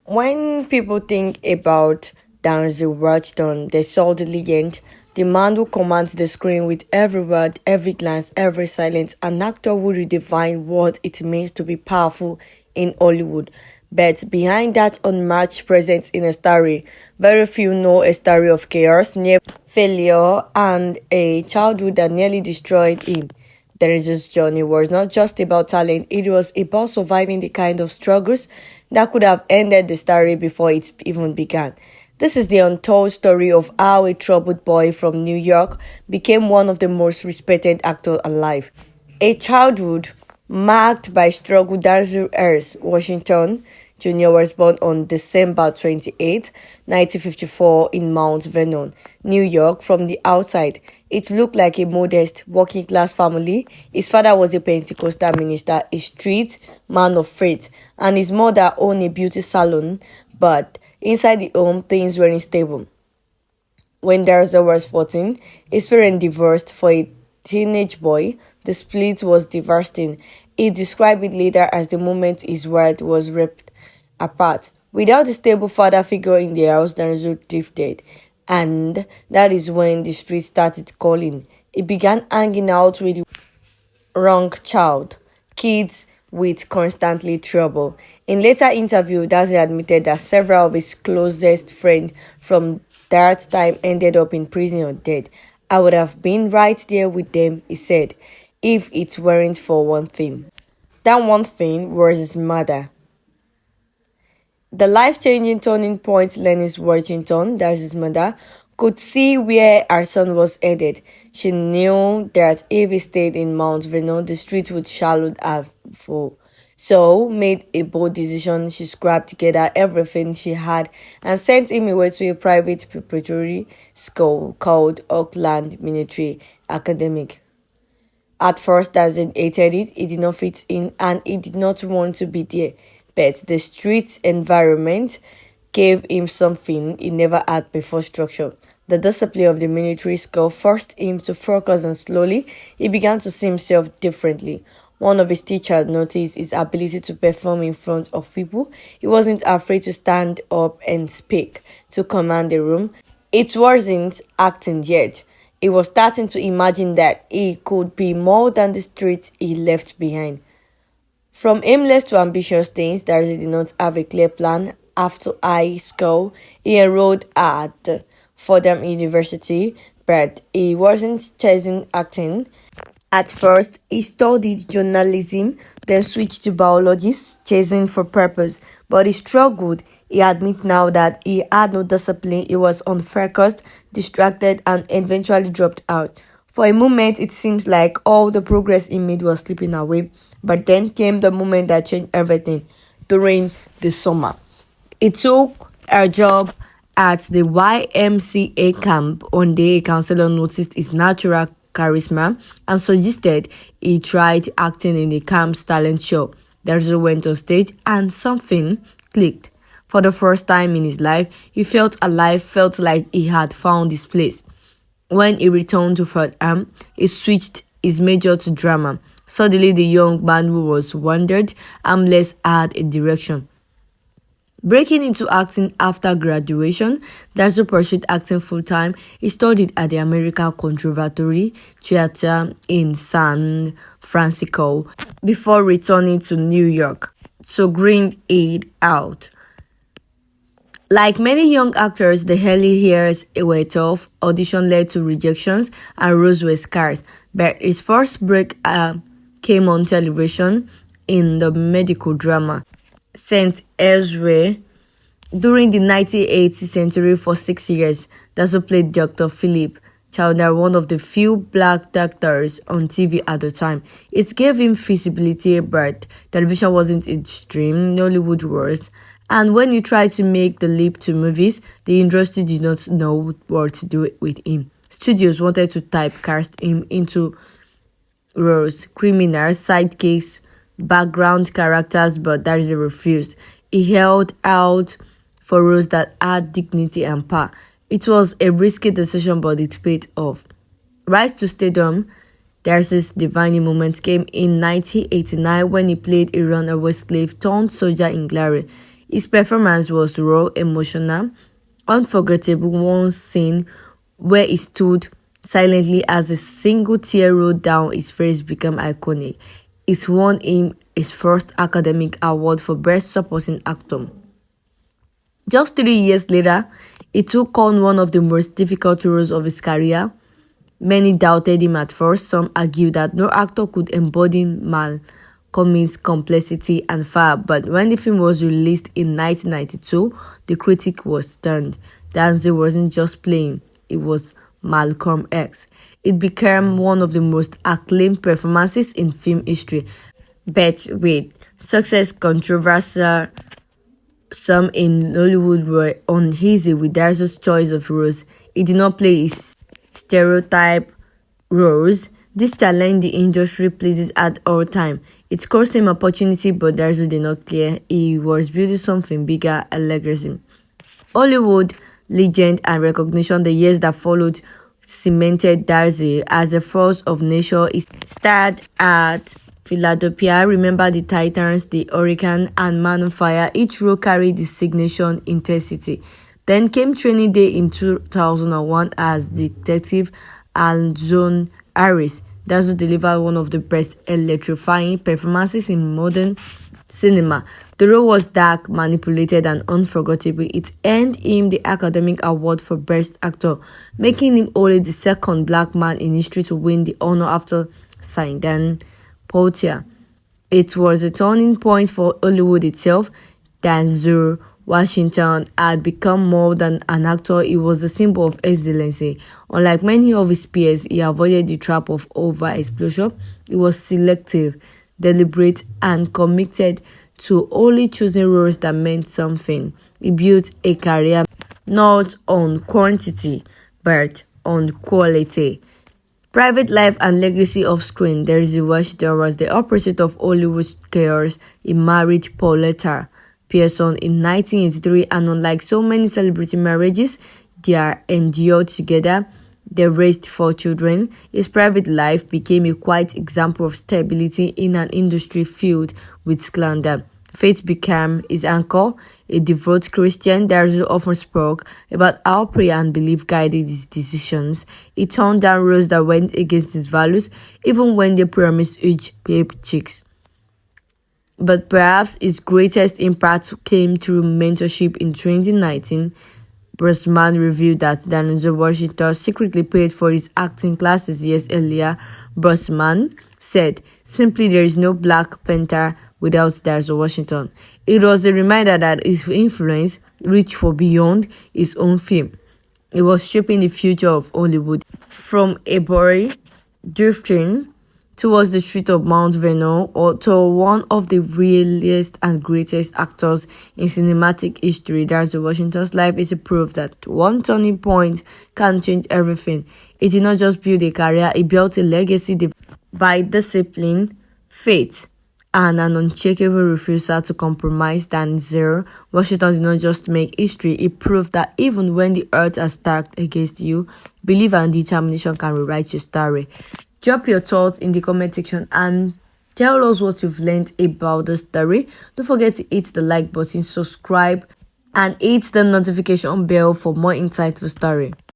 When people think about Denzel Washington, they saw the legend, the man who commands the screen with every word, every glance, every silence, an actor who redefined what it means to be powerful in Hollywood. But behind that unmatched presence in a story, very few know a story of chaos, near failure, and a childhood that nearly destroyed him. Teresa's journey was not just about talent, it was about surviving the kind of struggles that could have ended the story before it even began. This is the untold story of how a troubled boy from New York became one of the most respected actors alive. A childhood marked by struggle. Denzel Washington Jr. was born on December 28, 1954 in Mount Vernon, New York. From the outside, it looked like a modest, working-class family. His father was a Pentecostal minister, a street man of faith, and his mother owned a beauty salon, but inside the home, things were unstable. When Denzel was 14, his parents divorced for a teenage boy. The split was devastating. He described it later as the moment his world was ripped apart. Without a stable father figure in the house, Denzel drifted, and that is when the street started calling. He began hanging out with the wrong child, kids with constantly trouble. In later interview, Dazi admitted that several of his closest friends from that time ended up in prison or dead. I would have been right there with them, he said, if it weren't for one thing. That one thing was his mother. The life-changing turning point Lennis Washington, that's his mother, could see where her son was headed. She knew that if he stayed in Mount Vernon, the street would swallow her full. So, made a bold decision. She scrapped together everything she had and sent him away to a private preparatory school called Oakland Military Academic. At first, Danzig hated it, he did not fit in, and he did not want to be there. But the street environment gave him something he never had before: structure. The discipline of the military school forced him to focus, and slowly he began to see himself differently. One of his teachers noticed his ability to perform in front of people. He wasn't afraid to stand up and speak, to command the room. It wasn't acting yet. He was starting to imagine that he could be more than the street he left behind. From aimless to ambitious things, Darcy did not have a clear plan. After high school, he enrolled at Fordham University, but he wasn't chasing acting. At first, he studied journalism, then switched to biology, chasing for purpose. But he struggled. He admits now that he had no discipline, he was unfocused, distracted, and eventually dropped out. For a moment, it seems like all the progress he made was slipping away. But then came the moment that changed everything. During the summer, he took a job at the YMCA camp. One day, a counselor noticed his natural charisma and suggested he tried acting in the camp's talent show. Denzel went on stage and something clicked. For the first time in his life, he felt alive, felt like he had found his place. When he returned to Fordham, he switched his major to drama. Suddenly, the young man who was wandered aimless had a direction. Breaking into acting after graduation, Denzel pursued acting full-time. He studied at the American Conservatory Theater in San Francisco before returning to New York to grind it out. Like many young actors, the early years were tough. Audition led to rejections and roles were scarce. But his first break came on television in the medical drama St. Elsewhere. During the 1980th century, for 6 years, Denzel played Dr. Philip Chandler, one of the few black doctors on TV at the time. It gave him visibility, but television wasn't his dream, Nollywood was. And when he tried to make the leap to movies, the industry did not know what to do with him. Studios wanted to typecast him into roles, criminals, sidekicks, background characters, but Darcy refused. He held out for roles that had dignity and power. It was a risky decision, but it paid off. Rise to stardom, Darcy's defining moment came in 1989 when he played a runaway slave turned soldier in Glory. His performance was raw, emotional, unforgettable. One scene where he stood silently as a single tear rolled down his face became iconic. It won him his first academic award for Best Supporting Actor. Just 3 years later, he took on one of the most difficult roles of his career. Many doubted him at first. Some argued that no actor could embody Malcolm's complexity and fire, but when the film was released in 1992, the critic was stunned. Denzel wasn't just playing, it was Malcolm X. It became one of the most acclaimed performances in film history. But wait, success controversial. Some in Hollywood were uneasy with Denzel's choice of roles. He did not play his stereotype roles. This challenged the industry places at all time. It cost him opportunity, but Denzel did not care. He was building something bigger, a legacy. Hollywood legend and recognition. The years that followed cemented Denzel as a force of nature. He starred at Philadelphia, Remember the Titans, The Hurricane, and Man on Fire. Each role carried the signature intensity. Then came Training Day in 2001 as Detective Aljon Harris. Denzel delivered one of the best electrifying performances in modern cinema. The role was dark, manipulated, and unforgettable. It earned him the Academy Award for Best Actor, making him only the second black man in history to win the honor after Sidney Poitier. It was a turning point for Hollywood itself. Denzel Washington had become more than an actor, he was a symbol of excellence. Unlike many of his peers, he avoided the trap of over-explosion. He was selective, deliberate, and committed to only choosing roles that meant something. He built a career not on quantity, but on quality. Private life and legacy off screen. Denzel Washington was the opposite of Hollywood's chaos. He married Pauletta Pearson in 1983, and unlike so many celebrity marriages, they are endured together. They raised 4 children. His private life became a quiet example of stability in an industry filled with slander. Faith became his anchor. A devout Christian, Denzel often spoke about how prayer and belief guided his decisions. He turned down roles that went against his values, even when they promised huge paychecks. But perhaps his greatest impact came through mentorship. In 2019, Brosman revealed that Denzel Washington secretly paid for his acting classes years earlier. Brosman said, "Simply, there is no Black Panther without Denzel Washington." It was a reminder that his influence reached for beyond his own film. He was shaping the future of Hollywood. From a boy drifting towards the street of Mount Vernon, or to one of the realest and greatest actors in cinematic history, Denzel Washington's life is a proof that one turning point can change everything. He did not just build a career, he built a legacy by discipline, faith, and an unshakable refusal to compromise. Denzel Washington did not just make history, he proved that even when the earth has stacked against you, belief and determination can rewrite your story. Drop your thoughts in the comment section and tell us what you've learned about the story. Don't forget to hit the like button, subscribe, and hit the notification bell for more insightful story.